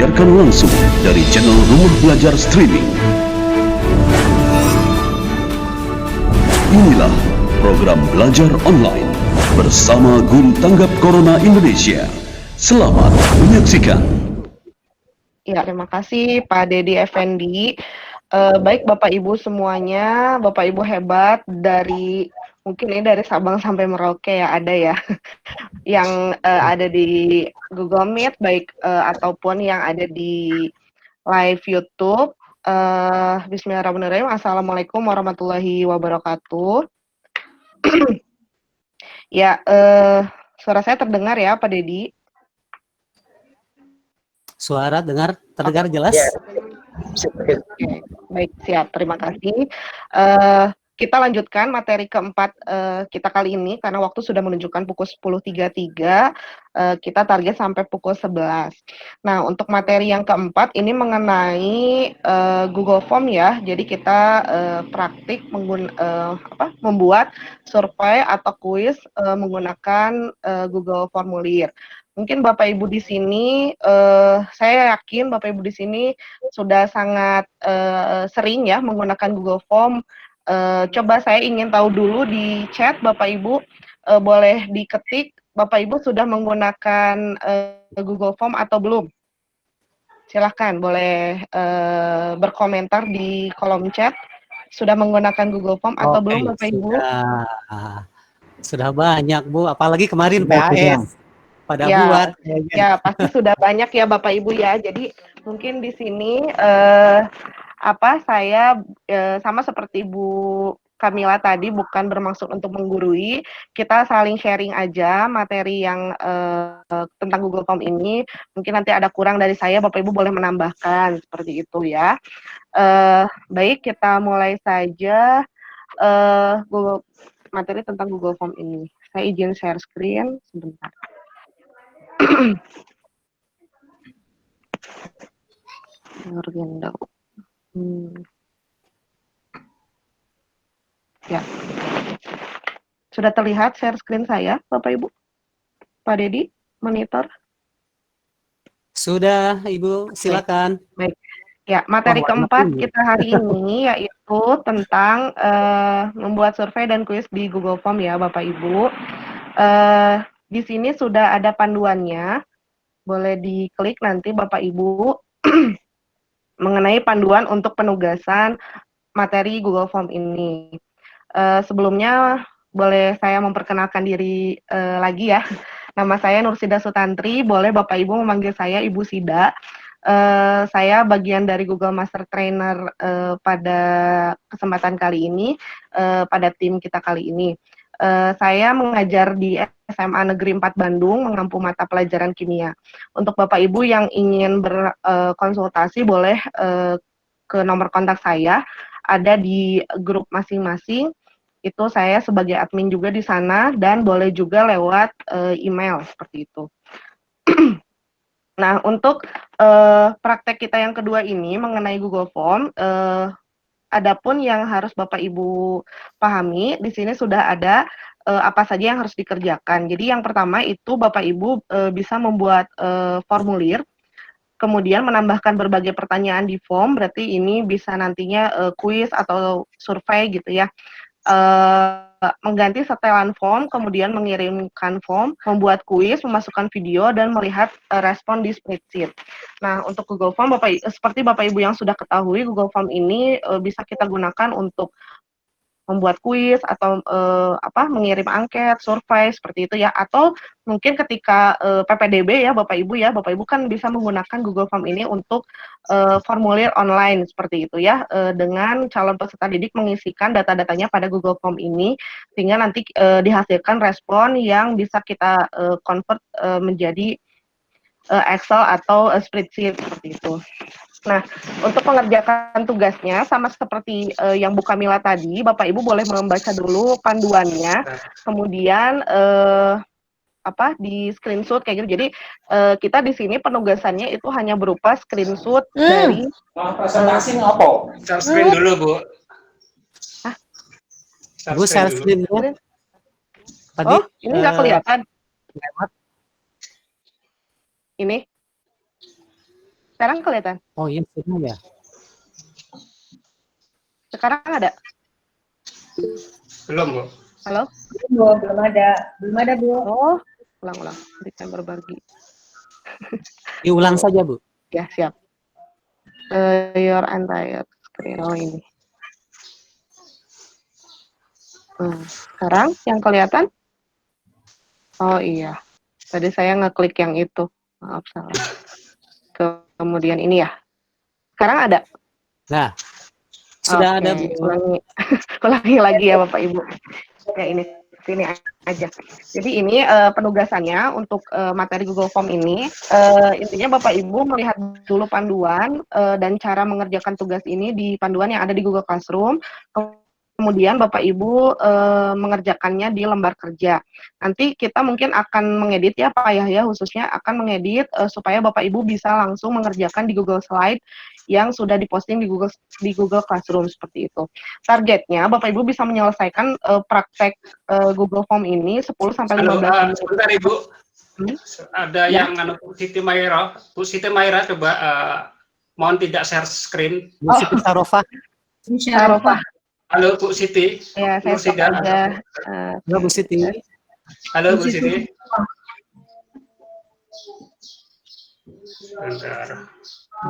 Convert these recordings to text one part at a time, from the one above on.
disiarkan langsung dari channel Rumah Belajar Streaming. Inilah program belajar online bersama Guru Tanggap Corona Indonesia. Selamat menyaksikan. Ya, terima kasih Pak Dedi Effendi. Baik Bapak Ibu semuanya, Bapak Ibu hebat dari mungkin ini dari Sabang sampai Merauke ya ada ya, yang ada di Google Meet baik ataupun yang ada di live YouTube. Bismillahirrahmanirrahim. Assalamualaikum warahmatullahi wabarakatuh. Ya, suara saya terdengar ya Pak Dedi? Suara terdengar jelas? Oke, baik, siap. Terima kasih. Kita lanjutkan materi keempat kita kali ini karena waktu sudah menunjukkan pukul 10.33. Kita target sampai pukul 11. Nah, untuk materi yang keempat ini mengenai Google Form ya. Jadi kita praktik membuat survei atau kuis menggunakan Google Formulir. Mungkin Bapak Ibu di sini, saya yakin Bapak Ibu di sini sudah sangat sering ya menggunakan Google Form. Coba saya ingin tahu dulu di chat Bapak Ibu, boleh diketik Bapak Ibu sudah menggunakan Google Form atau belum? Silahkan boleh berkomentar di kolom chat. Sudah menggunakan Google Form atau belum Bapak Ibu? Sudah banyak Bu, apalagi kemarin PAS. Pada ya, buat. Ya, pasti sudah banyak ya Bapak Ibu ya. Jadi mungkin di sini saya sama seperti Bu Kamila tadi bukan bermaksud untuk menggurui, kita saling sharing aja materi yang tentang Google Form ini. Mungkin nanti ada kurang dari saya, Bapak Ibu boleh menambahkan seperti itu ya. Baik, kita mulai saja materi tentang Google Form ini. Saya izin share screen sebentar. Ya. Sudah terlihat share screen saya, Bapak Ibu? Pak Dedi, monitor? Sudah, Ibu, silakan. Baik. Ya, materi keempat kita hari ini yaitu tentang membuat survei dan kuis di Google Form ya, Bapak Ibu. Di sini sudah ada panduannya. Boleh diklik nanti Bapak Ibu mengenai panduan untuk penugasan materi Google Form ini. Sebelumnya boleh saya memperkenalkan diri lagi ya. Nama saya Nursida Sutantri, boleh Bapak Ibu memanggil saya Ibu Sida. Saya bagian dari Google Master Trainer pada kesempatan kali ini, pada tim kita kali ini. Saya mengajar di SMA Negeri 4 Bandung, mengampu mata pelajaran kimia. Untuk Bapak Ibu yang ingin berkonsultasi, boleh ke nomor kontak saya, ada di grup masing-masing. Itu saya sebagai admin juga di sana, dan boleh juga lewat email, seperti itu. Nah, untuk praktek kita yang kedua ini mengenai Google Form, adapun yang harus Bapak Ibu pahami, di sini sudah ada apa saja yang harus dikerjakan. Jadi yang pertama itu Bapak Ibu bisa membuat formulir, kemudian menambahkan berbagai pertanyaan di form, berarti ini bisa nantinya kuis atau survei gitu ya. Mengganti setelan form, kemudian mengirimkan form, membuat kuis, memasukkan video, dan melihat respon di spreadsheet. Nah, untuk Google Form, seperti Bapak Ibu yang sudah ketahui, Google Form ini bisa kita gunakan untuk membuat kuis atau mengirim angket, survei seperti itu ya. Atau mungkin ketika PPDB ya Bapak Ibu kan bisa menggunakan Google Form ini untuk formulir online seperti itu ya, dengan calon peserta didik mengisikan data-datanya pada Google Form ini sehingga nanti dihasilkan respon yang bisa kita convert menjadi Excel atau spreadsheet seperti itu. Nah, untuk mengerjakan tugasnya sama seperti yang Bu Kamila tadi, Bapak Ibu boleh membaca dulu panduannya, kemudian di screenshot kayak gitu. Jadi kita di sini penugasannya itu hanya berupa screenshot dari presentasi ngopo? Share screen dulu, Bu. Bu, share screen dulu. Tadi, ini nggak kelihatan. Ini Sekarang kelihatan? Oh iya, sudah ya. Sekarang ada? Belum, Bu. Halo? Belum ada. Belum ada, Bu. Oh, ulang-ulang. Berikan berbagi. Diulang saja, Bu. Ya, siap. Your entire screen. Oh, ini. Sekarang yang kelihatan? Oh iya. Tadi saya ngeklik yang itu. Maaf, salah. Kemudian ini ya. Sekarang ada? Nah, sudah Oke, ada, Bu. ulangi lagi ya Bapak Ibu. Ya ini sini aja. Jadi ini penugasannya untuk materi Google Form ini. Intinya Bapak Ibu melihat dulu panduan dan cara mengerjakan tugas ini di panduan yang ada di Google Classroom. Kemudian Bapak Ibu mengerjakannya di lembar kerja. Nanti kita mungkin akan mengedit ya Pak Yahya, khususnya akan mengedit supaya Bapak Ibu bisa langsung mengerjakan di Google Slide yang sudah diposting di Google Classroom seperti itu. Targetnya Bapak Ibu bisa menyelesaikan praktek Google Form ini 10 sampai 15 menit. Sebentar Ibu. Ada Ya. yang Bu Siti Maira. Bu Siti Maira coba mohon tidak share screen. Bu Siti Sarofah. Sarofah. Halo Bu Siti. Ya, saya Bu Siti. aja. Halo Bu Siti. Halo Bu Siti. Bentar.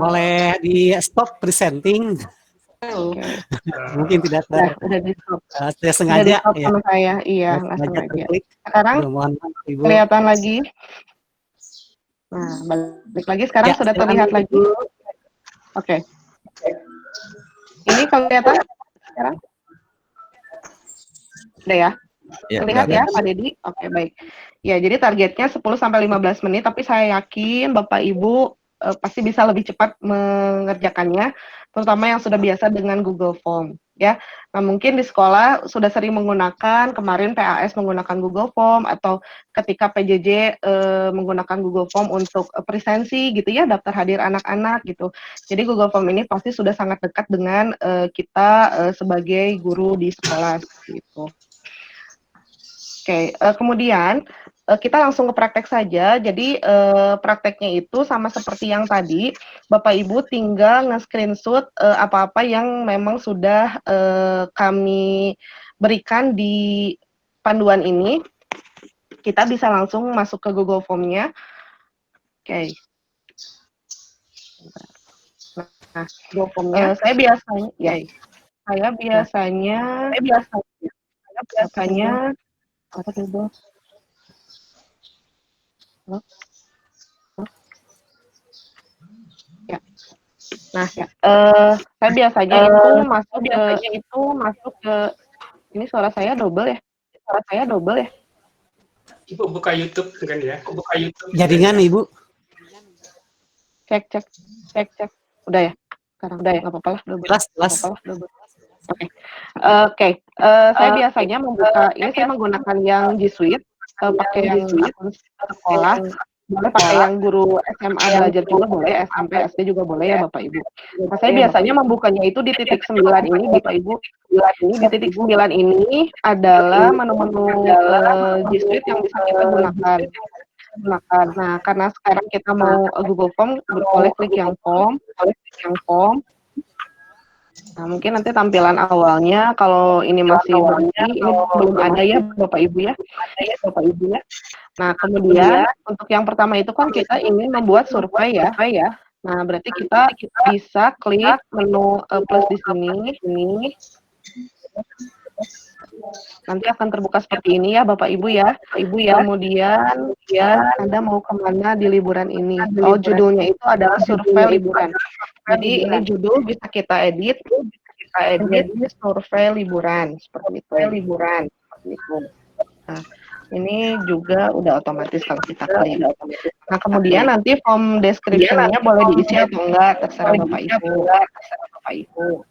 Boleh di stop presenting. Mungkin tidak Nah, udah di stop. tidak sengaja Udah di stop ya. sama saya. Iya, nggak Sengaja sengaja. terklik. Sekarang Aduh, mohon maaf, Ibu. kelihatan lagi. Nah, balik lagi sekarang Ya, sudah silakan, terlihat Ibu. lagi. Oke. Ini kelihatan sekarang? Udah ya? Terlihat ya, Pak Dedi? Oke, baik. Ya, jadi targetnya 10 sampai 15 menit, tapi saya yakin Bapak Ibu pasti bisa lebih cepat mengerjakannya, terutama yang sudah biasa dengan Google Form, ya. Nah, mungkin di sekolah sudah sering menggunakan, kemarin PAS menggunakan Google Form, atau ketika PJJ menggunakan Google Form untuk presensi gitu ya, daftar hadir anak-anak gitu. Jadi Google Form ini pasti sudah sangat dekat dengan kita sebagai guru di sekolah gitu. Oke, kemudian kita langsung ke praktek saja. Jadi prakteknya itu sama seperti yang tadi, Bapak Ibu tinggal nge-screenshot apa-apa yang memang sudah kami berikan di panduan ini. Kita bisa langsung masuk ke Google Form-nya. Oke. Nah, Google Form-nya saya biasanya apa tuh, Bu? Ya. Nah, saya biasanya itu masuk ke ini suara saya double ya? Ibu buka YouTube kan ya? Buka YouTube. Jaringan, Ibu. Cek. Udah ya? Sekarang udah ya, nggak apa-apa lah. Double. Jelas. Oke. Saya biasanya membuka, ini saya menggunakan yang G Suite, pakai yang akun sekolah, boleh pakai yang guru SMA belajar juga boleh, SMP, SD juga boleh ya Bapak Ibu. Nah, saya biasanya membukanya itu di titik 9 ini Bapak Ibu. Di titik 9 ini adalah menu-menu G Suite yang bisa kita gunakan. Nah, karena sekarang kita mau Google Form, boleh klik yang Form. Nah, mungkin nanti tampilan awalnya kalau ini masih berhenti, ini belum ada ya Bapak Ibu ya. Nah, kemudian untuk yang pertama itu kan kita ingin membuat survei ya. Nah, berarti kita bisa klik menu plus di sini. Nanti akan terbuka seperti ini ya Bapak Ibu ya. Kemudian Anda mau kemana di liburan ini? Oh, judulnya itu adalah survei liburan. Jadi ini judul bisa kita edit menjadi survei liburan seperti itu. Nah, ini juga udah otomatis kalau kita klik. Nah, kemudian nanti form description-nya boleh diisi atau enggak, terserah Bapak Ibu.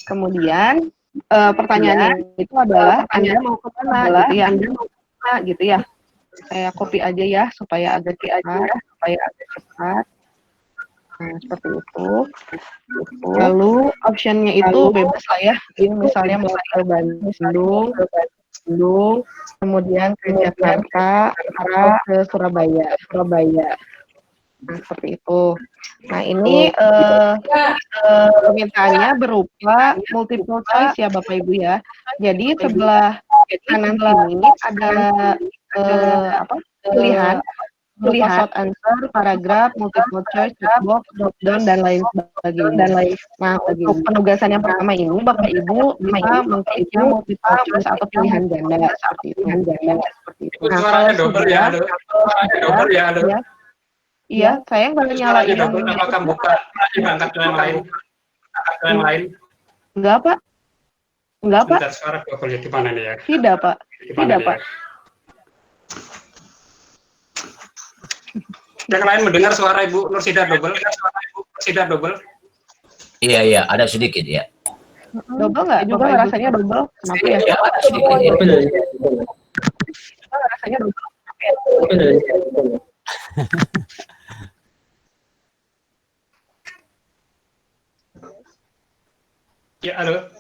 Kemudian pertanyaannya itu adalah Anda mau ke mana gitu ya. Saya copy aja ya supaya agak cepat. Nah, seperti itu. Lalu optionnya itu bebas lah ya. Ini misalnya mau ke Bandung, kemudian ke Jakarta, atau ke Surabaya. Nah, seperti itu. Nah, ini permintaannya berupa multiple choice ya Bapak Ibu ya. Jadi sebelah kanan sini ada pilihan berupa short answer, paragraf, multiple choice, checkbox, drop down dan lain sebagainya. Nah, untuk penugasan yang pertama ini Bapak Ibu bisa mengkliknya multiple choice atau pilihan ganda seperti itu. Nah, Suaranya double ya, sudah, suaranya double ya, halo. Iya, saya nggak Suaranya nyalain. double, apakah buka angkat ke yang lain? Angkat ke yang lain? Enggak, Pak. Enggak, Pak. Sebentar, suara double ya, di mana nih ya? Tidak, Pak. Tidak, Pak. Yang lain mendengar suara Ibu Nursida double? Nursida double? Iya, ada sedikit ya. Double nggak? Juga rasanya double. Kenapa ya? Iya, ada sedikit ya. Rasanya double. Ya, halo.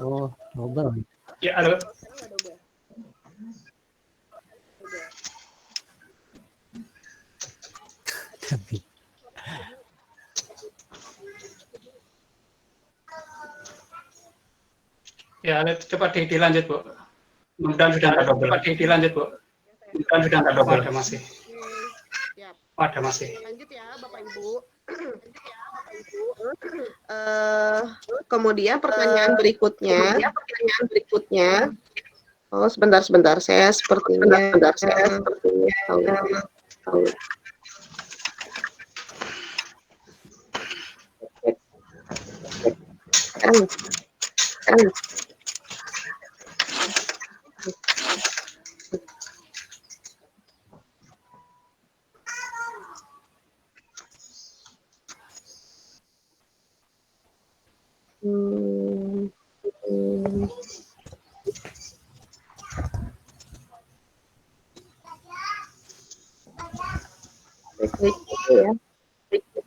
Oh, double. Ya, halo. Ya, coba dilanjut, Bu. Mudah-mudahan sudah nggak double. Coba dilanjut, Bu. Mudah-mudahan sudah nggak double. Ada masih. Ada masih. Lanjut ya, Bapak Ibu. Kemudian pertanyaan berikutnya. Oh, sebentar. Saya sepertinya tahu. Sekarang.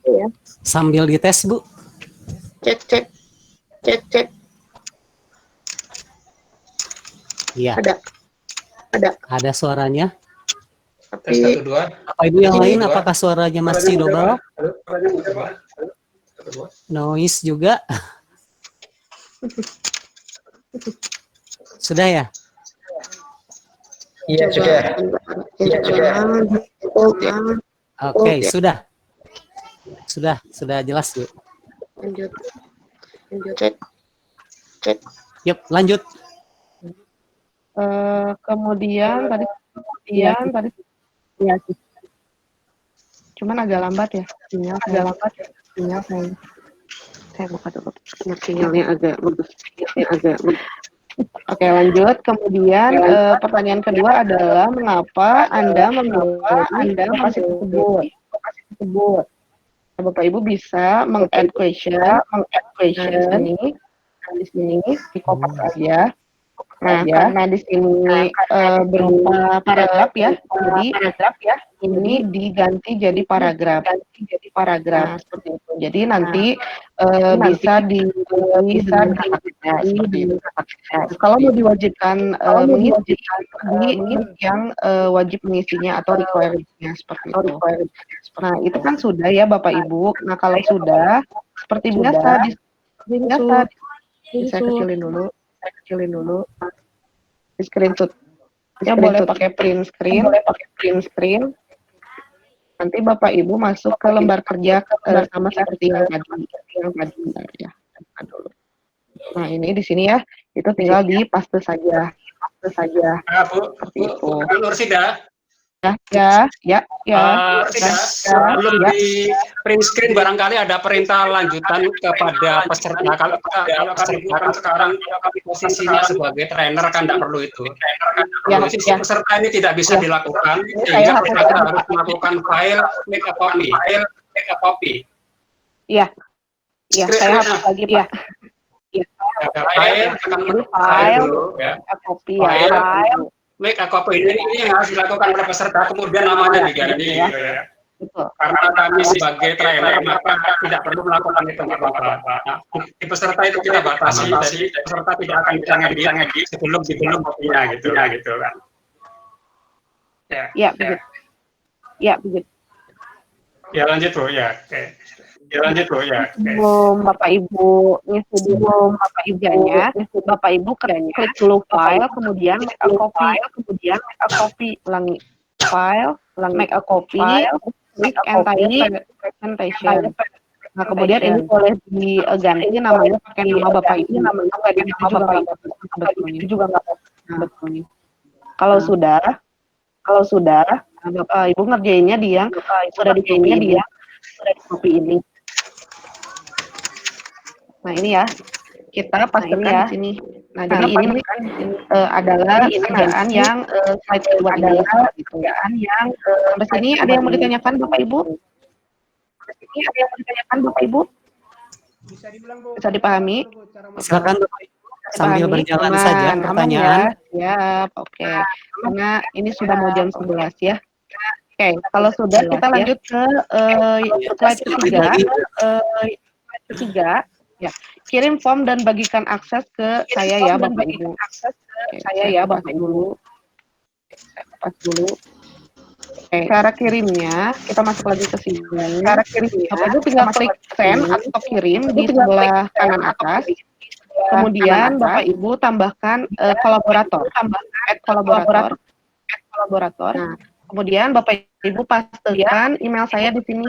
Ya. Sambil dites, Bu. Cek. Iya. Ada suaranya. Tes 1, 2. Bapak Ibu yang lain, apakah suaranya masih double? Noise juga. Sudah ya? Iya, sudah. Oke, sudah. Sudah jelas, Bu. Lanjut. Cek. Yuk, lanjut. Kemudian tadi ya. Cuman agak lambat ya sinyal. Saya buka dulu. Sinyalnya agak bagus. Oke, lanjut. Kemudian pertanyaan kedua adalah mengapa Anda memilih lokasi tersebut? Bapak Ibu bisa meng-add question di sini di kopas aja. Nah, karena di sini berupa paragraf ya, jadi ini diganti jadi paragraf. Nah, seperti itu. Jadi nanti bisa seperti itu. Kalau mau diwajibkan mengisi yang wajib mengisinya atau requirement-nya seperti itu. Nah, itu kan sudah ya Bapak Ibu. Nah, kalau sudah seperti biasa saya kecilin dulu. Di screenshot. Ya boleh pakai print screen. Nanti Bapak Ibu masuk ke lembar kerja sama seperti yang tadi. Ya. Nah, ini di sini ya. Itu tinggal di paste saja. Bu, Seperti itu. Nursida. Ya. Sebelum di print screen barangkali ada perintah lanjutan kepada peserta. Kalau peserta kan sekarang posisinya sebagai trainer kan tidak perlu itu. Posisi peserta ini tidak bisa dilakukan sehingga peserta harus melakukan file make a copy. Iya, saya hapus lagi Pak. File dulu ya. Copy ya. Make a copy ini yang harus dilakukan oleh peserta, kemudian namanya diganti. Ya. Betul. Karena kami sebagai trainer maka tidak perlu melakukan itu apa-apa. Nah, di peserta itu kita batasi, jadi peserta tidak akan bisa ngedit sebelum kopinya gitu kan. Ya, begitu. Ya lanjut Bu, ya. Oke. Ya lanjut Bu, ya. Oke. Sebelum Bapak Ibu ngisi dulu kerjanya, Bapak Ibu klik dulu file, kemudian make a copy, ulangi file, make a copy, klik entire presentation. Nah, kemudian ini boleh diganti namanya pakai nama Bapak Ibu. Itu juga nggak apa-apa sebetulnya. Nah, kalau sudah, nah, Bapak Ibu ngerjainnya di yang sudah di copy ini. Nah, ini ya, kita pastikan di sini. Nah, jadi ini adalah kerjaan yang slide kedua ini. Sampai sini ada yang mau ditanyakan Bapak Ibu? Bisa dipahami? Silakan Bapak Ibu, sambil Dipahami? berjalan Aman, saja aman pertanyaan. ya? Siap, oke. Karena ini sudah mau jam 11 ya. Oke, kalau sudah kita lanjut ke slide ketiga. Ya, kirim form dan bagikan akses ke saya ya Bapak Ibu. Oke, saya Bapak Ibu. Lepas dulu. Oke, cara kirimnya kita masuk lagi ke sini. Bapak Ibu tinggal klik send atau kirim di sebelah kanan atas. Kemudian Bapak Ibu tambahkan kolaborator, add kolaborator. Nah, kemudian Bapak Ibu pastikan email saya di sini.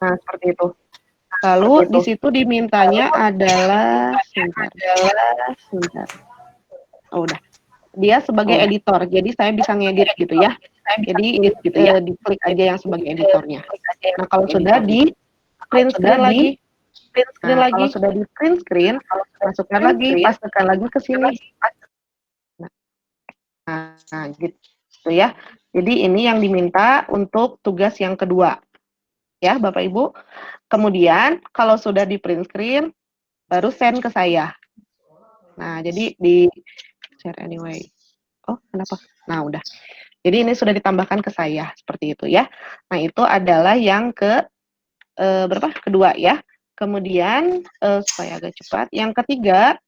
Nah, seperti itu. Lalu di situ dimintanya adalah sebentar. Oh, udah. Dia sebagai editor, jadi saya bisa ngedit gitu ya. Jadi diklik aja yang sebagai editornya. Nah, kalau sudah di print screen lagi. Kalau sudah di print screen, masukkan lagi, pastikan lagi ke sini. Nah, gitu ya. Jadi ini yang diminta untuk tugas yang kedua. Ya, Bapak Ibu. Kemudian kalau sudah di print screen, baru send ke saya. Nah, jadi di share anyway. Oh, kenapa? Nah, udah. Jadi ini sudah ditambahkan ke saya seperti itu ya. Nah, itu adalah yang berapa? Kedua ya. Kemudian supaya agak cepat, yang ketiga,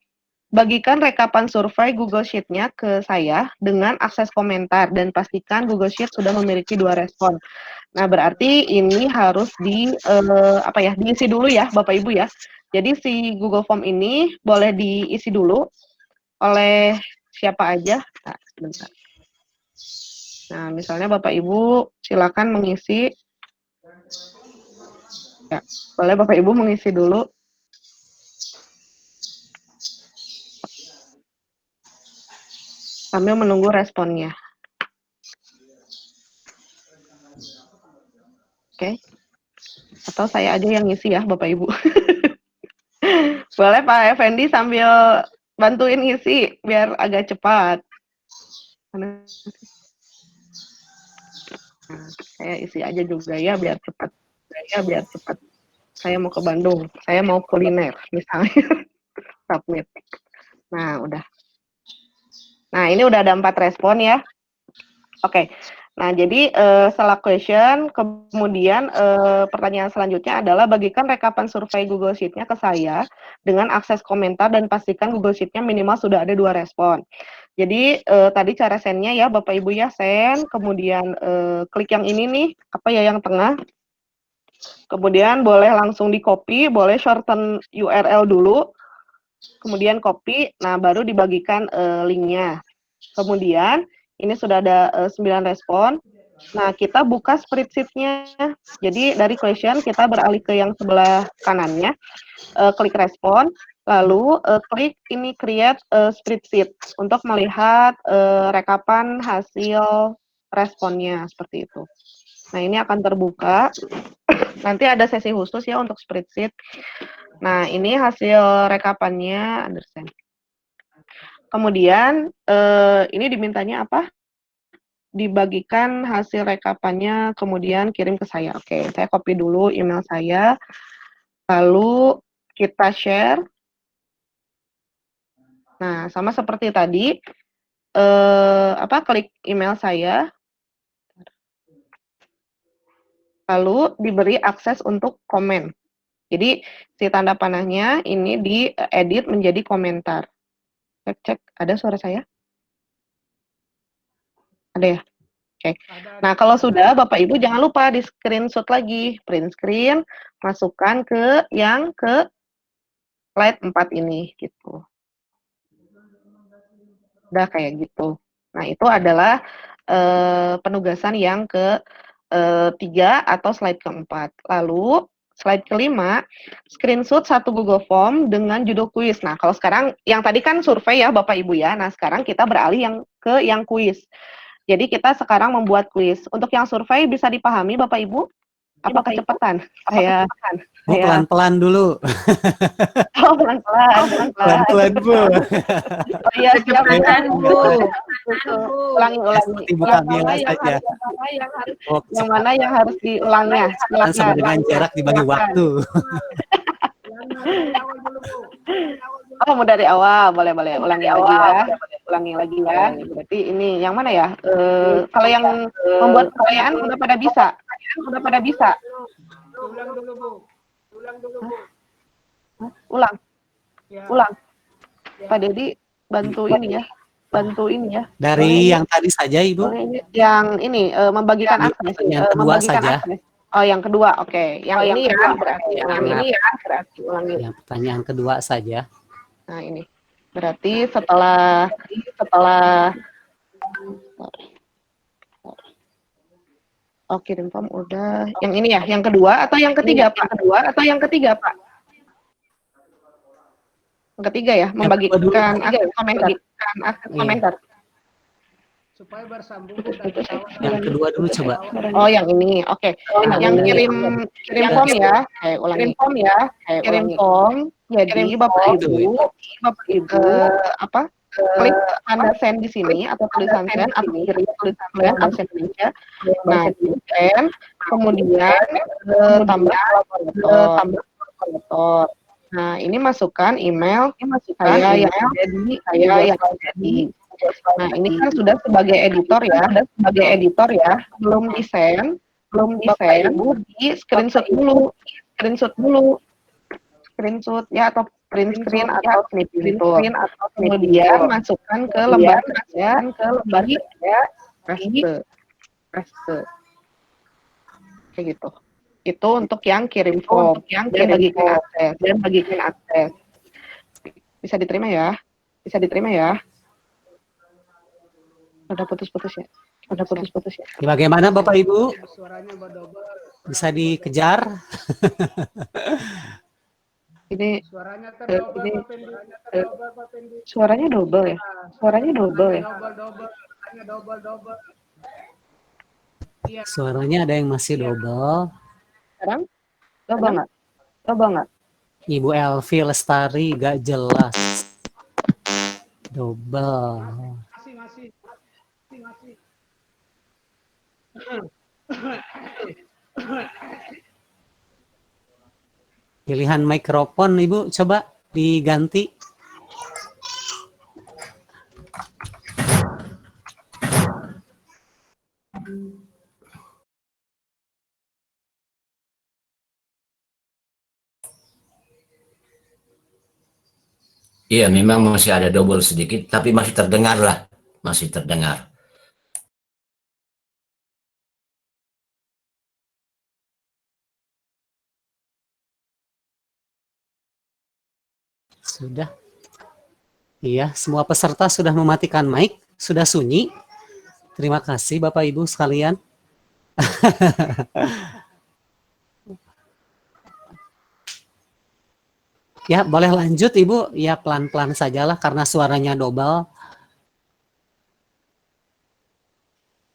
bagikan rekapan survei Google Sheet-nya ke saya dengan akses komentar dan pastikan Google Sheet sudah memiliki 2 respon. Nah, berarti ini harus diisi dulu ya, Bapak Ibu ya. Jadi si Google Form ini boleh diisi dulu oleh siapa aja. Nah, sebentar. Nah, misalnya Bapak Ibu silakan mengisi. Ya, boleh Bapak Ibu mengisi dulu. Sambil menunggu responnya. Oke. Atau saya aja yang ngisi ya, Bapak Ibu. Boleh Pak Effendi sambil bantuin ngisi biar agak cepat. Nah, saya isi aja juga ya biar cepat. Saya mau ke Bandung, saya mau kuliner misalnya. Submit. Nah, udah. Nah, ini udah ada 4 respon ya. Oke. Nah, jadi setelah question, kemudian pertanyaan selanjutnya adalah bagikan rekapan survei Google Sheet-nya ke saya dengan akses komentar dan pastikan Google Sheet-nya minimal sudah ada 2 respon. Jadi tadi cara send-nya ya Bapak Ibu ya, send, kemudian klik yang ini nih, apa ya yang tengah. Kemudian boleh langsung di-copy, boleh shorten URL dulu, kemudian copy, nah baru dibagikan link-nya. Kemudian ini sudah ada 9 respon. Nah, kita buka spreadsheet-nya. Jadi dari question kita beralih ke yang sebelah kanannya, klik respon, lalu klik ini create spreadsheet untuk melihat rekapan hasil responnya seperti itu. Nah, ini akan terbuka. Nanti ada sesi khusus ya untuk spreadsheet. Nah, ini hasil rekapannya, understand. Kemudian ini dimintanya apa? Dibagikan hasil rekapannya, kemudian kirim ke saya. Oke, saya copy dulu email saya, lalu kita share. Nah, sama seperti tadi, klik email saya, lalu diberi akses untuk komen. Jadi si tanda panahnya ini diedit menjadi komentar. Cek, ada suara saya? Ada ya? Oke. Nah, kalau sudah Bapak Ibu jangan lupa di screenshot lagi, print screen, masukkan ke yang ke slide 4 ini gitu. Udah kayak gitu. Nah, itu adalah penugasan yang ke 3 atau slide keempat. Lalu slide kelima, screenshot satu Google Form dengan judul kuis. Nah, kalau sekarang yang tadi kan survei ya Bapak Ibu ya. Nah, sekarang kita beralih yang kuis. Jadi kita sekarang membuat kuis. Untuk yang survei bisa dipahami Bapak Ibu? Apa kecepatan? Bu, pelan-pelan dulu. Oh, pelan-pelan. Pelan-pelan, Bu. Oh iya, Kecepatan, Bu. Ulangi. Seperti Bu Kamila saja. Oh, Yang mana yang harus diulangnya? kecepatan sama dengan jarak dibagi waktu. Oh, mau dari awal, boleh. Ulangi lagi ya. Berarti ini yang mana ya? Kalau yang membuat pertanyaan udah pada bisa. Ulang. Pak Dedi bantu ini ya. Dari yang tadi saja, Ibu. Yang ini membagikan akses. Yang kedua saja. Oh, yang kedua, oke. Yang ini ya berarti. Yang ini ya berarti ulangi. Yang pertanyaan kedua saja. Nah, ini. Berarti setelah oh, kirim form udah. Yang ini ya, yang kedua atau yang ketiga, Pak? Yang ketiga ya, membagikan akses komentar. Supaya bersambung Yang kedua dulu coba. Oh, yang ini. Oke. Yang kirim form ya. Ulangi. Kirim form. Jadi Bapak Ibu klik tanda send di sini atau tulisan send atau kirim tulisan send atau send ya. Nah, send kemudian tambah kolaborator. Nah, ini masukkan email saya yang ada di Nah, ini kan sudah sebagai editor ya, belum di-send, Ibu di screenshot dulu, ya atau print screen atau snip gitu. Kemudian masukkan ke lembar ya, paste. Kayak gitu. Itu untuk yang kirim form, dan bagikan akses. Bisa diterima ya? Udah putus-putus ya. Bagaimana Bapak Ibu? Bisa dikejar? Ini suaranya double ya. Suaranya ada yang masih double. Sekarang double nggak? Ibu Elvi Lestari gak jelas. Double. masih. Pilihan mikrofon Ibu coba diganti. Iya, memang masih ada double sedikit, tapi masih terdengar lah. Masih terdengar. Sudah. Iya, semua peserta sudah mematikan mic, sudah sunyi. Terima kasih Bapak Ibu sekalian. Ya, boleh lanjut Ibu. Ya, pelan-pelan sajalah karena suaranya double.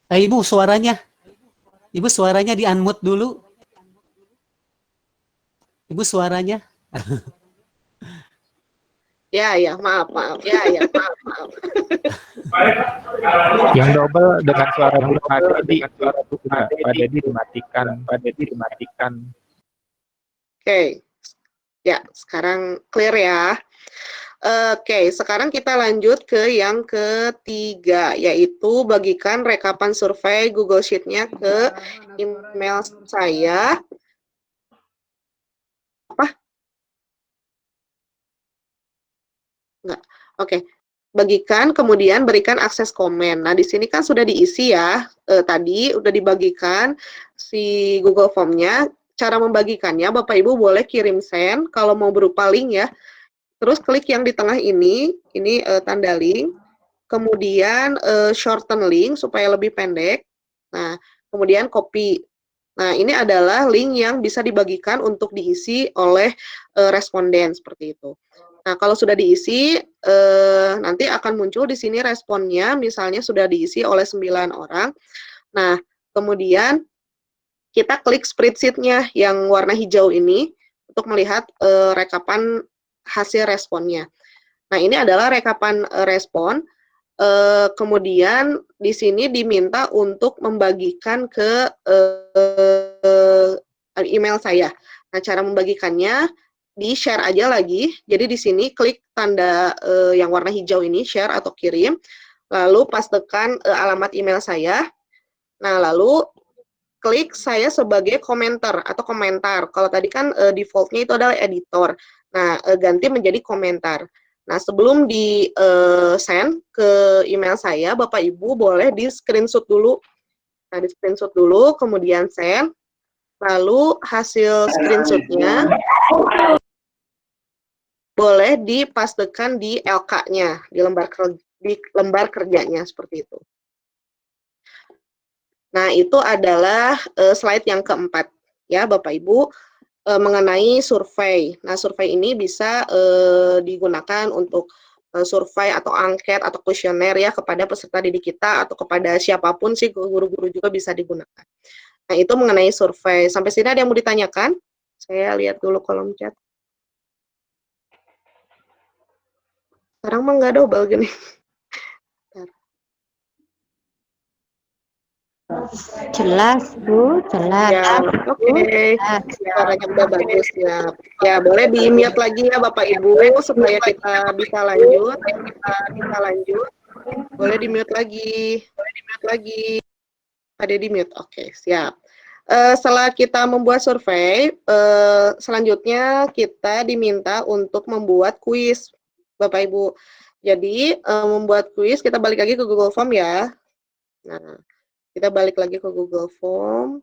Ibu suaranya di-unmute dulu. Ibu suaranya. Ya, maaf. Yang double dengan suara Pak Dedi dimatikan. Oke. Ya, sekarang clear ya. Oke, sekarang kita lanjut ke yang ketiga, yaitu bagikan rekapan survei Google Sheet-nya ke email saya. Apa? Enggak. Oke. bagikan, kemudian berikan akses komen. Nah, di sini kan sudah diisi ya, tadi udah dibagikan si Google Form-nya. Cara membagikannya, Bapak Ibu boleh kirim send kalau mau berupa link ya. Terus klik yang di tengah ini tanda link. Kemudian shorten link supaya lebih pendek. Nah, kemudian copy. Nah, ini adalah link yang bisa dibagikan untuk diisi oleh responden seperti itu. Nah, kalau sudah diisi, nanti akan muncul di sini responnya, misalnya sudah diisi oleh 9 orang. Nah, kemudian kita klik spreadsheet-nya yang warna hijau ini untuk melihat rekapan hasil responnya. Nah, ini adalah rekapan respon. Kemudian di sini diminta untuk membagikan ke email saya. Nah, cara membagikannya di-share aja lagi. Jadi di sini klik tanda yang warna hijau ini, share atau kirim, lalu pastekan alamat email saya. Nah, lalu klik saya sebagai komentar atau komentar. Kalau tadi kan default-nya itu adalah editor. Nah, ganti menjadi komentar. Nah, sebelum di-send ke email saya, Bapak Ibu boleh di-screenshot dulu. Nah, di-screenshot dulu, kemudian send. Lalu hasil screenshot-nya boleh dipastekan di LK-nya, di lembar kerjanya, seperti itu. Nah, itu adalah slide yang keempat, ya Bapak Ibu, mengenai survei. Nah, survei ini bisa digunakan untuk survei atau angket atau kuesioner ya kepada peserta didik kita atau kepada siapapun sih, guru-guru juga bisa digunakan. Nah, itu mengenai survei. Sampai sini ada yang mau ditanyakan? Saya lihat dulu kolom chat. Sekarang mah nggak double gini. Jelas, Bu, jelas. Ya, oke. Suaranya udah bagus ya. Ya, boleh di-mute lagi ya Bapak Ibu supaya kita bisa lanjut. Boleh di-mute lagi. Ada di-mute. Oke, siap. Setelah kita membuat survei, selanjutnya kita diminta untuk membuat kuis, Bapak Ibu. Jadi, membuat kuis, kita balik lagi ke Google Form ya. Nah, kita balik lagi ke Google Form.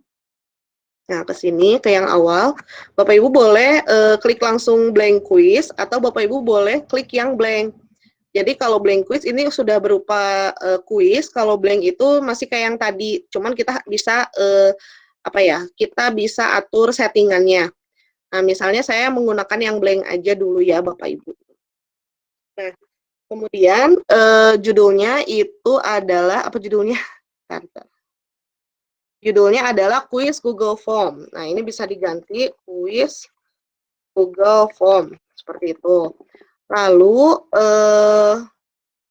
Nah, ke sini, ke yang awal. Bapak Ibu boleh klik langsung blank quiz, atau Bapak Ibu boleh klik yang blank. Jadi kalau blank quiz ini sudah berupa kuis, kalau blank itu masih kayak yang tadi, cuman kita bisa kita bisa atur settingannya. Nah, misalnya saya menggunakan yang blank aja dulu ya, Bapak Ibu. Nah, kemudian judulnya itu adalah, apa judulnya? Judulnya adalah kuis Google Form. Nah, ini bisa diganti kuis Google Form, seperti itu. Lalu,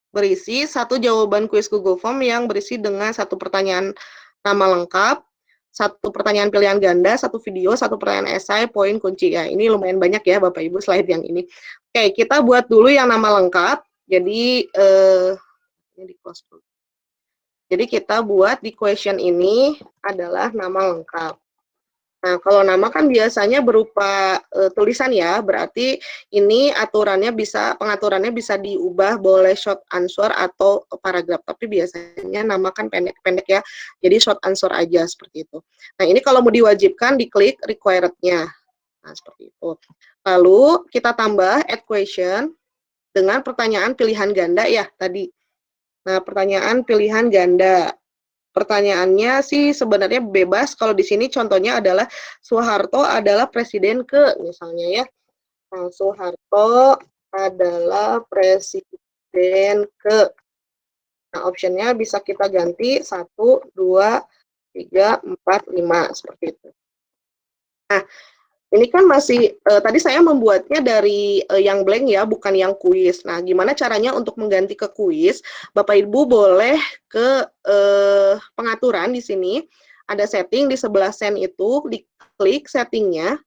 berisi satu jawaban kuis Google Form yang berisi dengan satu pertanyaan nama lengkap, satu pertanyaan pilihan ganda, satu video, satu pertanyaan esai, poin kunci. Ya, ini lumayan banyak ya Bapak Ibu slide yang ini. Oke, kita buat dulu yang nama lengkap. Jadi, ini di close dulu. Jadi kita buat di question ini adalah nama lengkap. Nah, kalau nama kan biasanya berupa tulisan ya, berarti ini pengaturannya bisa diubah, boleh short answer atau paragraf, tapi biasanya nama kan pendek-pendek ya, jadi short answer aja seperti itu. Nah, ini kalau mau diwajibkan diklik required-nya. Nah, seperti itu. Lalu kita tambah add question dengan pertanyaan pilihan ganda ya tadi. Nah, pertanyaan pilihan ganda. Pertanyaannya sih sebenarnya bebas. Kalau di sini contohnya adalah Soeharto adalah presiden ke, misalnya ya. Nah, Soeharto adalah presiden ke. Nah, optionnya bisa kita ganti 1, 2, 3, 4, 5 seperti itu. Nah, ini kan masih, tadi saya membuatnya dari yang blank ya, bukan yang kuis. Nah, gimana caranya untuk mengganti ke kuis? Bapak Ibu boleh ke pengaturan di sini, ada setting di sebelah send itu, diklik settingnya.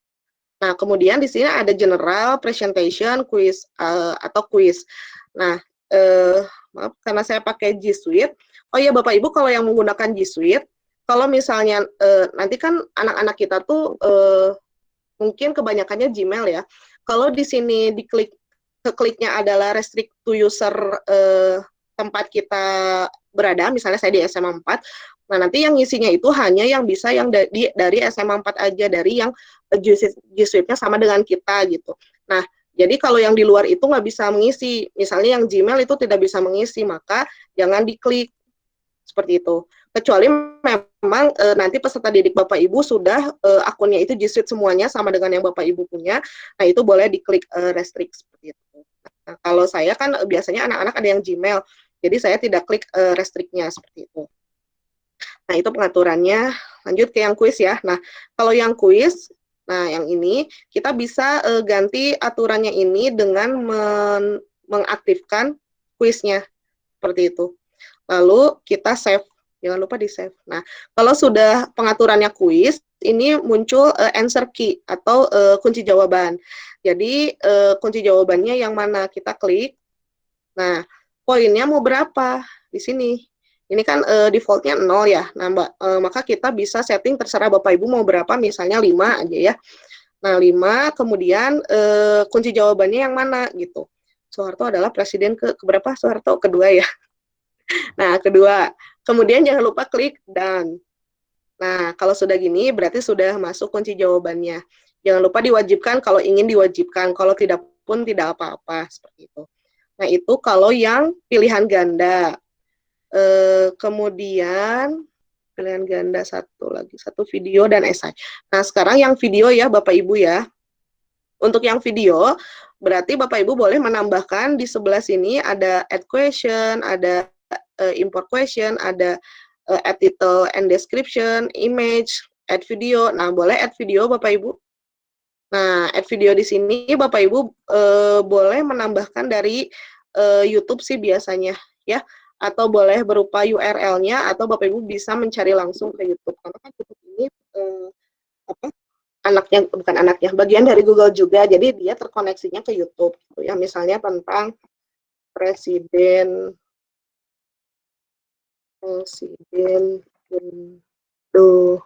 Nah, kemudian di sini ada general, presentation, quiz, atau quiz. Nah, maaf, karena saya pakai G Suite. Oh iya Bapak Ibu, kalau yang menggunakan G Suite, kalau misalnya, nanti kan anak-anak kita tuh, mungkin kebanyakannya Gmail ya. Kalau di sini diklik kekliknya adalah restrict to user tempat kita berada, misalnya saya di SMA 4, nah nanti yang ngisinya itu hanya yang bisa yang dari SMA 4 aja, dari yang G Suite-nya sama dengan kita gitu. Nah, jadi kalau yang di luar itu nggak bisa mengisi, misalnya yang Gmail itu tidak bisa mengisi, maka jangan diklik seperti itu. Kecuali memang nanti peserta didik Bapak Ibu sudah akunnya itu G Suite semuanya sama dengan yang Bapak Ibu punya, nah itu boleh diklik restrict seperti itu. Nah, kalau saya kan biasanya anak-anak ada yang Gmail, jadi saya tidak klik restrictnya seperti itu. Nah, itu pengaturannya. Lanjut ke yang kuis ya. Nah, kalau yang kuis, nah yang ini kita bisa ganti aturannya ini dengan mengaktifkan kuisnya seperti itu. Lalu kita save, jangan lupa di save. Nah, kalau sudah pengaturannya kuis, ini muncul answer key atau kunci jawaban. Jadi kunci jawabannya yang mana kita klik. Nah, poinnya mau berapa di sini? Ini kan defaultnya 0 ya. Nah, maka kita bisa setting terserah Bapak Ibu mau berapa, misalnya 5 aja ya. Nah, 5, kemudian kunci jawabannya yang mana gitu. Soeharto adalah presiden keberapa? Soeharto kedua ya. Nah, kedua. Kemudian jangan lupa klik done. Nah, kalau sudah gini berarti sudah masuk kunci jawabannya. Jangan lupa diwajibkan kalau ingin diwajibkan, kalau tidak pun tidak apa-apa, seperti itu. Nah, itu kalau yang pilihan ganda. Kemudian pilihan ganda satu video dan esai. Nah, sekarang yang video ya Bapak Ibu ya. Untuk yang video, berarti Bapak Ibu boleh menambahkan di sebelah sini ada add question, ada import question, ada add title and description, image, add video. Nah, boleh add video Bapak Ibu. Nah, add video di sini Bapak Ibu boleh menambahkan dari YouTube sih biasanya ya, atau boleh berupa URL-nya, atau Bapak Ibu bisa mencari langsung ke YouTube. Karena kan YouTube ini bukan anaknya, bagian dari Google juga, jadi dia terkoneksinya ke YouTube. Gitu ya, misalnya tentang presiden Indo.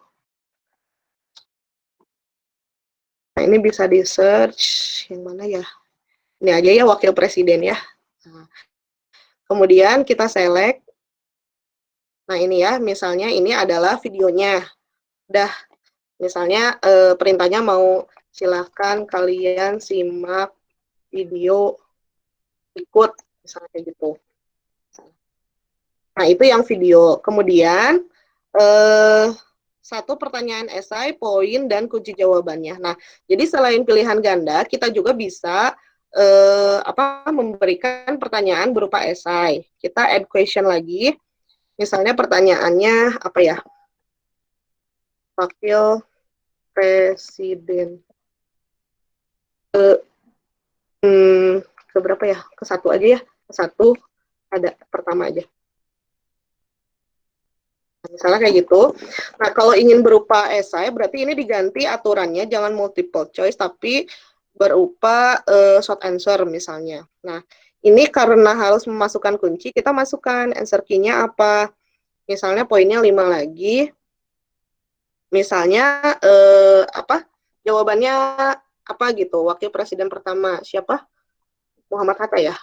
Nah, ini bisa di search yang mana ya? Ini aja ya, wakil presiden ya. Nah, kemudian kita select. Nah, ini ya, misalnya ini adalah videonya. Udah, misalnya perintahnya mau silahkan kalian simak video ikut, misalnya kayak gitu. Nah, itu yang video. Kemudian satu pertanyaan esai, poin, dan kunci jawabannya. Nah, jadi selain pilihan ganda, kita juga bisa memberikan pertanyaan berupa esai. Kita add question lagi. Misalnya pertanyaannya apa ya? Wakil presiden ke berapa ya? Ke satu aja ya. Ke satu ada pertama aja. Misalnya kayak gitu. Nah, kalau ingin berupa esai, berarti ini diganti aturannya, jangan multiple choice, tapi berupa short answer misalnya. Nah, ini karena harus memasukkan kunci, kita masukkan answer key-nya apa. Misalnya poinnya 5 lagi. Misalnya, jawabannya apa gitu, wakil presiden pertama, siapa? Muhammad Hatta ya?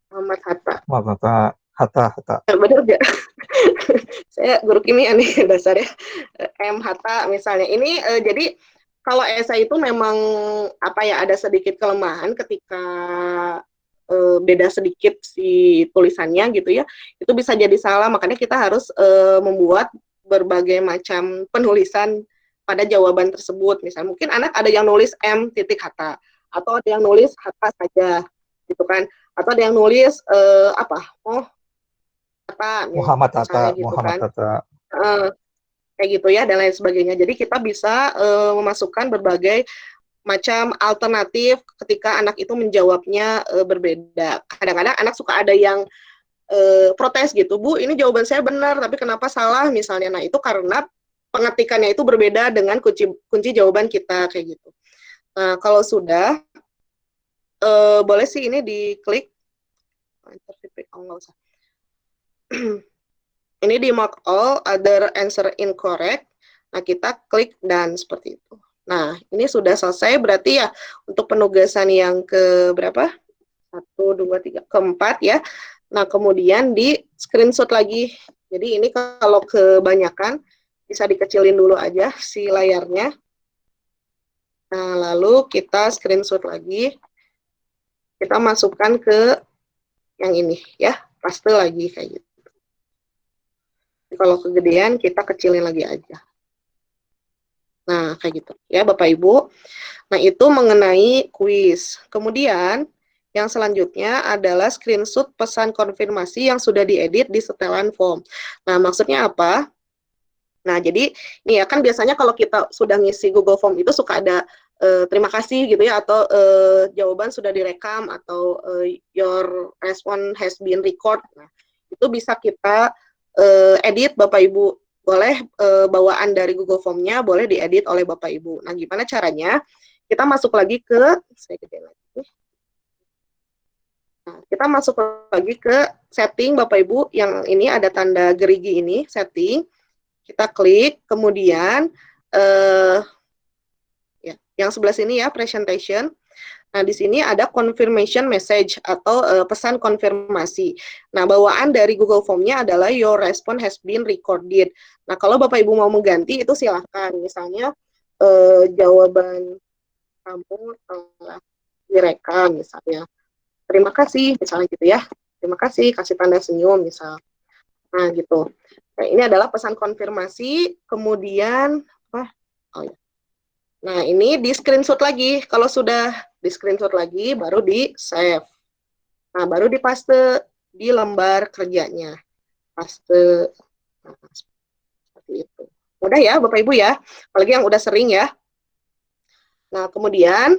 Muhammad Hatta. Hatta. Benar nggak? Saya guru kimia nih dasarnya. M Hatta misalnya. Ini jadi kalau esai itu memang ada sedikit kelemahan ketika beda sedikit si tulisannya gitu ya. Itu bisa jadi salah, makanya kita harus membuat berbagai macam penulisan pada jawaban tersebut. Misalnya mungkin anak ada yang nulis M titik Hatta, atau ada yang nulis Hatta saja gitu kan, atau ada yang nulis Muhammad Hatta, gitu Muhammad kan. Hatta. Kayak gitu ya, dan lain sebagainya. Jadi kita bisa memasukkan berbagai macam alternatif ketika anak itu menjawabnya berbeda. Kadang-kadang anak suka ada yang protes gitu, Bu, ini jawaban saya benar, tapi kenapa salah misalnya. Nah, itu karena pengetikannya itu berbeda dengan kunci jawaban kita, kayak gitu. Nah, kalau sudah, boleh sih ini diklik. Nggak usah. Ini di mark all, other answer incorrect. Nah, kita klik done seperti itu. Nah, ini sudah selesai berarti ya untuk penugasan yang ke berapa? 1, 2, 3, keempat ya. Nah, kemudian di screenshot lagi. Jadi ini kalau kebanyakan bisa dikecilin dulu aja si layarnya. Nah, lalu kita screenshot lagi. Kita masukkan ke yang ini ya, paste lagi kayak gitu. Kalau kegedean kita kecilin lagi aja. Nah, kayak gitu ya Bapak Ibu. Nah, itu mengenai kuis. Kemudian yang selanjutnya adalah screenshot pesan konfirmasi yang sudah diedit di setelan form. Nah, maksudnya apa? Nah, jadi ini ya kan biasanya kalau kita sudah ngisi Google Form itu suka ada terima kasih gitu ya, atau jawaban sudah direkam, atau your response has been record. Nah, itu bisa kita edit Bapak Ibu. Boleh bawaan dari Google Form-nya boleh diedit oleh Bapak Ibu. Nah, gimana caranya? Kita masuk lagi ke, saya gede lagi. Nah, kita masuk lagi ke setting Bapak Ibu, yang ini ada tanda gerigi ini, setting. Kita klik, kemudian ya, yang sebelah sini ya, presentation. Nah, di sini ada confirmation message atau pesan konfirmasi. Nah, bawaan dari Google Form-nya adalah your response has been recorded. Nah, kalau Bapak Ibu mau mengganti itu silahkan. Misalnya jawaban kamu telah direkam misalnya. Terima kasih, misalnya gitu ya. Terima kasih, kasih tanda senyum misal. Nah, gitu. Nah, ini adalah pesan konfirmasi, kemudian apa? Oh ya. Nah, ini di screenshot lagi. Kalau sudah di screenshot lagi, baru di save. Nah, baru dipaste di lembar kerjanya. Paste. Nah, seperti itu. Mudah ya, Bapak Ibu ya. Apalagi yang udah sering ya. Nah, kemudian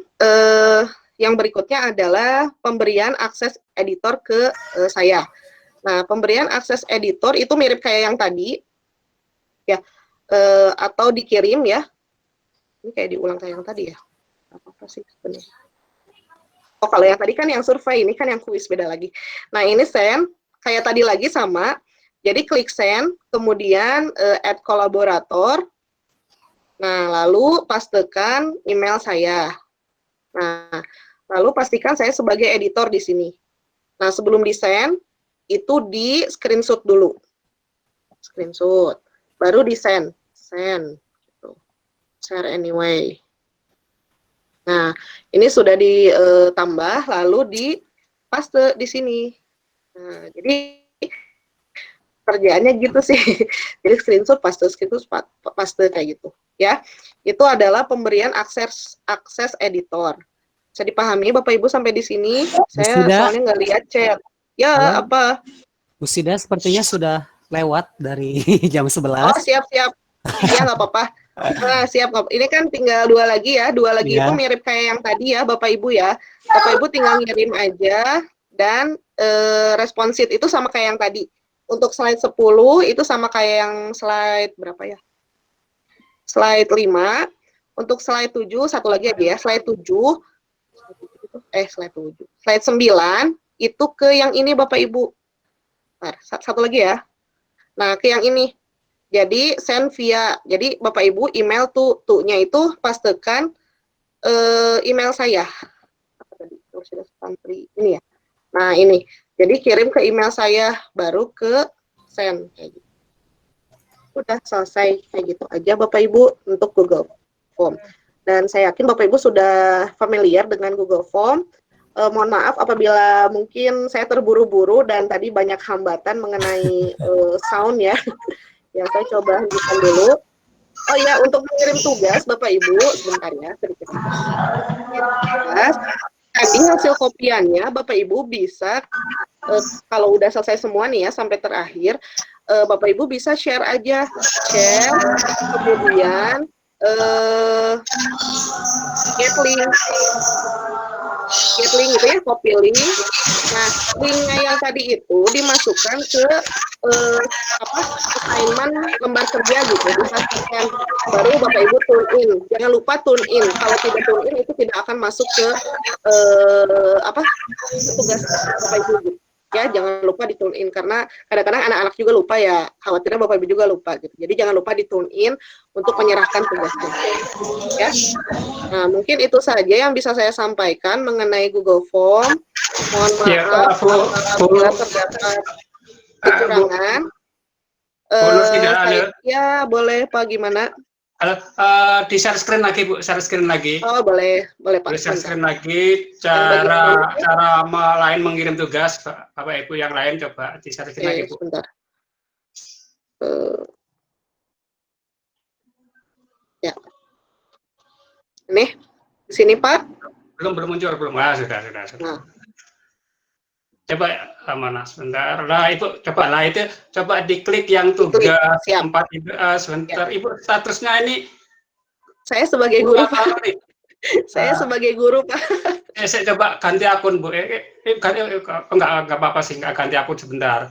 yang berikutnya adalah pemberian akses editor ke saya. Nah, pemberian akses editor itu mirip kayak yang tadi, ya, atau dikirim ya. Ini kayak diulang kayak yang tadi ya. Apa sih sebenarnya? Oh, kalau yang tadi kan yang survei, ini kan yang kuis, beda lagi. Nah, ini send, kayak tadi lagi sama. Jadi klik send, kemudian add kolaborator. Nah, lalu pastekan email saya. Nah, lalu pastikan saya sebagai editor di sini. Nah, sebelum di-send, itu di screenshot dulu. Screenshot. Baru di-send. Send. Gitu. Share anyway. Nah, ini sudah ditambah, lalu di-paste di sini. Nah, jadi kerjaannya gitu sih. Jadi screenshot, paste kayak gitu. Ya, itu adalah pemberian akses editor. Bisa dipahami Bapak Ibu sampai di sini? Saya soalnya nggak lihat chat. Ya, halo? Apa? Bu Sida sepertinya sudah lewat dari jam 11. Oh, siap-siap. Iya, nggak apa-apa. Nah, siap. Ini kan tinggal 2 lagi ya. 2 lagi itu mirip kayak yang tadi ya, Bapak Ibu ya. Bapak Ibu tinggal ngirim aja, dan respon sheet itu sama kayak yang tadi. Untuk slide 10 itu sama kayak yang slide berapa ya? Slide 5, untuk slide 7, satu lagi aja ya, slide 7, slide 9, itu ke yang ini Bapak Ibu. Bentar, satu lagi ya. Nah, ke yang ini. Jadi, send via, jadi Bapak Ibu email to-nya itu pastekan email saya. Apa tadi? Ini ya. Nah, ini. Jadi, kirim ke email saya, baru ke send. Kayak gitu. Udah selesai kayak gitu aja Bapak Ibu untuk Google Form. Dan saya yakin Bapak Ibu sudah familiar dengan Google Form. Mohon maaf apabila mungkin saya terburu-buru dan tadi banyak hambatan mengenai sound ya. Ya, saya coba hentikan dulu. Oh ya, untuk mengirim tugas Bapak Ibu, sebentar ya, sedikit. Tadi hasil kopiannya Bapak Ibu bisa, kalau udah selesai semua nih ya, sampai terakhir, Bapak Ibu bisa share aja, kemudian get link itu ya, copy link. Nah, linknya yang tadi itu dimasukkan ke assignment lembar kerja gitu, dipastikan, baru Bapak Ibu tune in. Jangan lupa tune in. Kalau tidak tune in itu tidak akan masuk ke tugas Bapak Ibu. ya jangan lupa di tune in karena kadang-kadang anak-anak juga lupa ya, khawatirnya Bapak Ibu juga lupa gitu. Jadi jangan lupa di tune in untuk menyerahkan tugasnya. Ya. Nah, mungkin itu saja yang bisa saya sampaikan mengenai Google Form. Mohon maaf apabila terdapat kekurangan. Ya boleh Pak, gimana? Di share screen lagi Bu, share screen lagi. Oh boleh Pak. Boleh share screen lagi. Cara lain mengirim tugas Bapak Ibu yang lain coba di share screen lagi Bu. Sebentar. Ya. Nih, di sini Pak. Belum muncul belum. Sudah. Nah. Coba mana sebentar. Nah, Ibu coba diklik yang tugas 4 Ibu. Sebentar Ibu, statusnya ini saya sebagai guru Pak. Saya sebagai guru Pak. Saya coba ganti akun Bu. Enggak apa-apa sih, enggak ganti akun sebentar.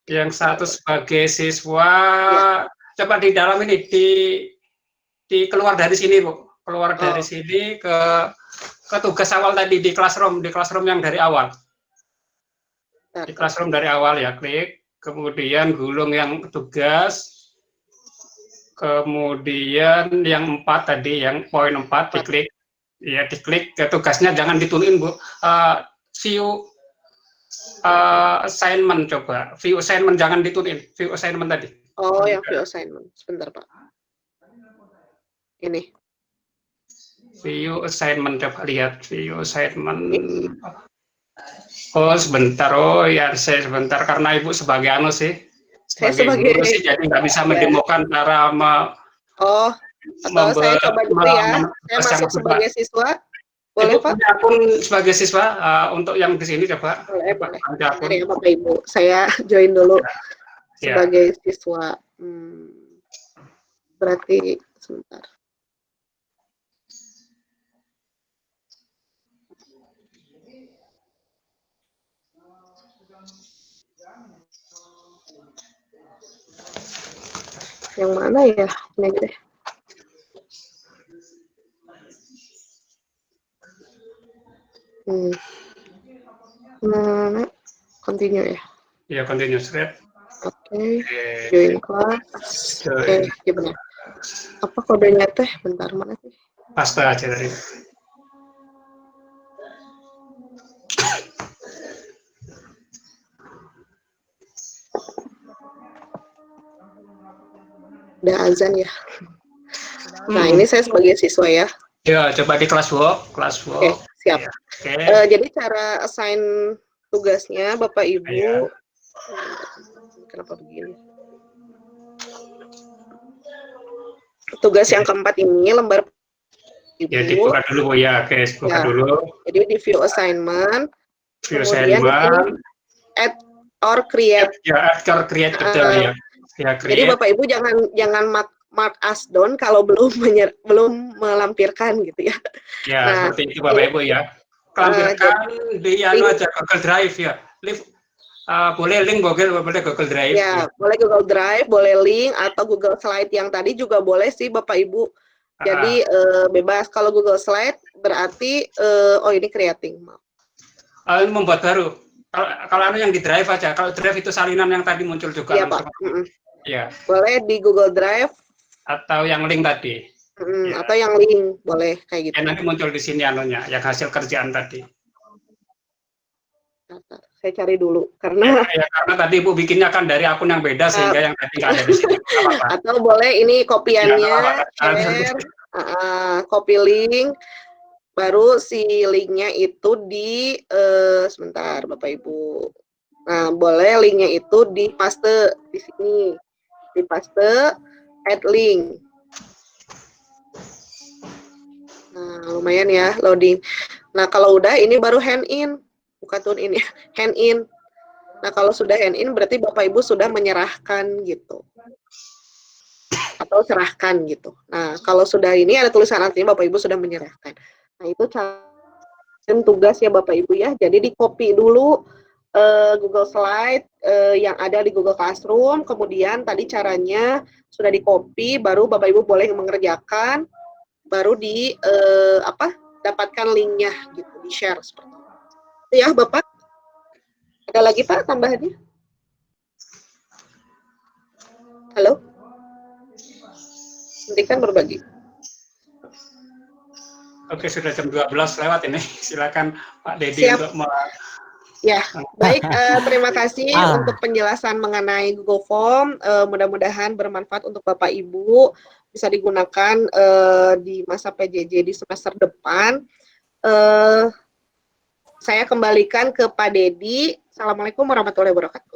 Yang satu sebagai siswa, coba di dalam ini di keluar dari sini Bu. Keluar dari sini ke tugas awal tadi di classroom yang dari awal. Di classroom dari awal ya, klik, kemudian gulung yang tugas, kemudian yang 4 tadi, yang poin 4 diklik, ya diklik ke tugasnya, jangan ditunin Bu. View assignment coba, view assignment jangan ditunin, view assignment tadi. Oh, yang view assignment, sebentar Pak. Ini. View assignment coba lihat, view assignment. Oh sebentar, saya sebentar karena Ibu sebagai sebagai guru sih, jadi nggak bisa mendemokan cara saya coba dulu ya, saya masuk sebagai siswa, boleh Ibu Pak? punya akun sebagai siswa, untuk yang di sini coba. Boleh. Mari Bapak Ibu, saya join dulu sebagai siswa. Berarti sebentar. Yang mana ya? Ini deh. Continue ya? Iya, continue thread. Oke. Join class. Oke, gimana? Apa kodenya teh? Bentar, mana sih? Paste aja tadi. Udah azan ya. Nah, ini saya sebagai siswa ya. Ya, coba di kelas walk. Oke, siap. Jadi cara assign tugasnya Bapak Ibu. Kenapa begini? Tugas yang keempat ini lembar Ibu. Ya, dibuka dulu Bu ya. Oke, buka dulu. Jadi di view assignment. View assignment. Add or create. Ya, add or create betul ya. Jadi Bapak Ibu jangan mark as done kalau belum melampirkan gitu ya. Ya, seperti itu Bapak Ibu ya. Lampirkan di aja Google Drive ya. Boleh link boleh Google Drive. Ya, boleh Google Drive, boleh link atau Google Slide yang tadi juga boleh sih Bapak Ibu. Jadi bebas. Kalau Google Slide berarti ini creating. Ini membuat baru. Kalau yang di Drive aja. Kalau Drive itu salinan yang tadi muncul juga. Iya Pak. Ya. Boleh di Google Drive atau yang link tadi. Atau yang link boleh kayak gitu. Nanti muncul di sini yang hasil kerjaan tadi. Saya cari dulu karena karena tadi Ibu bikinnya kan dari akun yang beda sehingga yang tadi nggak ada di sini. Atau boleh ini kopiannya share, copy link, baru si linknya itu di sebentar Bapak Ibu. Nah boleh linknya itu di paste di sini. Di paste add link. Nah, lumayan ya loading. Nah, kalau udah ini baru hand in, bukan tune in ya, hand in. Nah, kalau sudah hand in berarti Bapak Ibu sudah menyerahkan gitu. Atau serahkan gitu. Nah, kalau sudah ini ada tulisan artinya Bapak Ibu sudah menyerahkan. Nah, itu cara tugas ya Bapak Ibu ya. Jadi di-copy dulu Google Slide yang ada di Google Classroom, kemudian tadi caranya sudah di-copy, baru Bapak Ibu boleh mengerjakan, baru dapatkan linknya gitu, di-share seperti itu ya Bapak. Ada lagi Pak tambahannya? Halo? Hentikan berbagi. Oke, sudah jam 12 lewat ini. Silakan Pak Dedi Siap. untuk Ya, baik. Terima kasih untuk penjelasan mengenai Google Form. Mudah-mudahan bermanfaat untuk Bapak Ibu, bisa digunakan di masa PJJ di semester depan. Saya kembalikan ke Pak Dedi. Assalamualaikum warahmatullahi wabarakatuh.